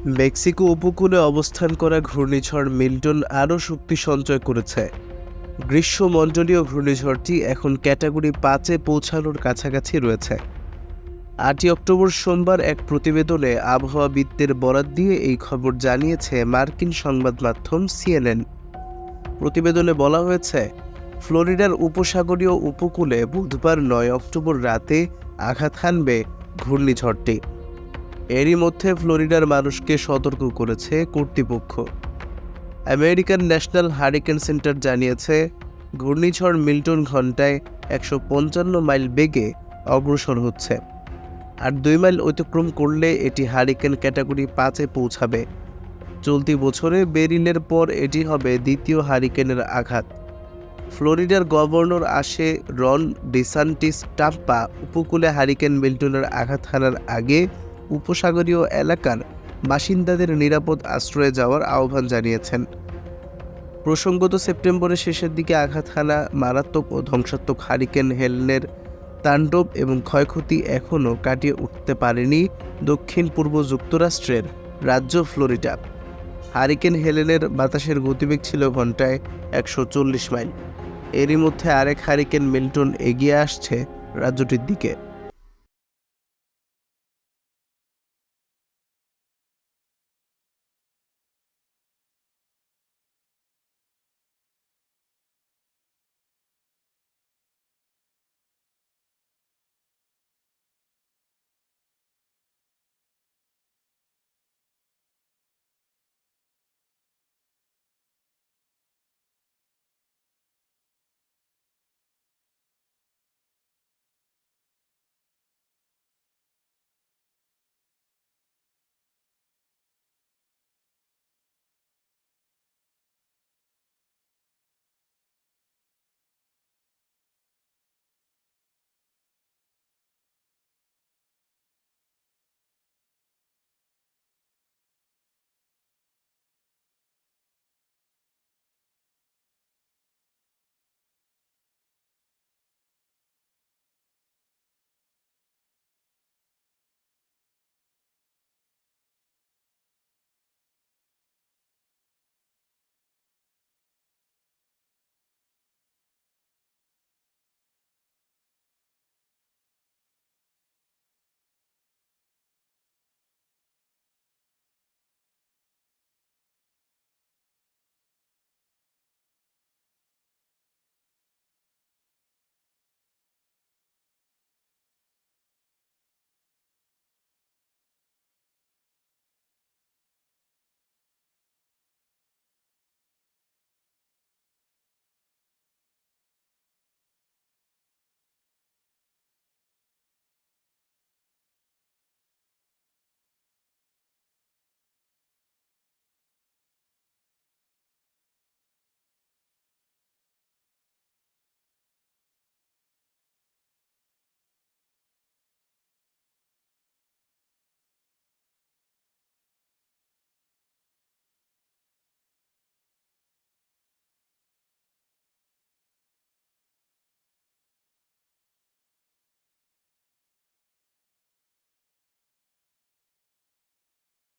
Mexico উপকূলে অবস্থান করা ঘূর্ণিঝড় মিল্টন আরও শক্তি সঞ্চয় করেছে। গ্রীষ্মমণ্ডলীয় ঘূর্ণিঝড়টি এখন ক্যাটাগরি 5-এ পৌঁছানোর কাছাকাছি রয়েছে। 8ই অক্টোবর সোমবার এক প্রতিবেদনে আবহাওয়াবিদদের বরাত দিয়ে এই খবর জানিয়েছে মার্কিন সংবাদ মাধ্যম সিএনএন। প্রতিবেদনে বলা হয়েছে, ফ্লোরিডার উপসাগরীয় উপকূলে বুধবার 9 অক্টোবর রাতে আঘাত হানবে ঘূর্ণিঝড়টি। এরই মধ্যে ফ্লোরিডার মানুষকে সতর্ক করেছে কর্তৃপক্ষ। আমেরিকান ন্যাশনাল হারিকেন সেন্টার জানিয়েছে, ঘূর্ণিঝড় মিল্টন ঘন্টায় 155 মাইল বেগে অগ্রসর হচ্ছে। আর 2 মাইল অতিক্রম করলে এটি হারিকেন ক্যাটাগরি 5-এ পৌঁছাবে। চলতি বছরে বেরিলের পর এটি হবে দ্বিতীয় হারিকেনের আঘাত। ফ্লোরিডার গভর্নর রন ডিসান্টিস টাম্পা উপকূলে হারিকেন মিল্টনের আঘাত হানার আগে উপসাগরীয় এলাকার বাসিন্দাদের নিরাপদ আশ্রয়ে যাওয়ার আহ্বান জানিয়েছেন। প্রসঙ্গত, সেপ্টেম্বরের শেষের দিকে আঘাত হানা মারাত্মক ও ধ্বংসাত্মক হারিকেন হেলেনের তাণ্ডব এবং ক্ষয়ক্ষতি এখনও কাটিয়ে উঠতে পারেনি দক্ষিণ পূর্ব যুক্তরাষ্ট্রের রাজ্য ফ্লোরিডা। হারিকেন হেলেনের বাতাসের গতিবেগ ছিল ঘন্টায় 140 মাইল। এরই মধ্যে আরেক হারিকেন মিল্টন এগিয়ে আসছে রাজ্যটির দিকে।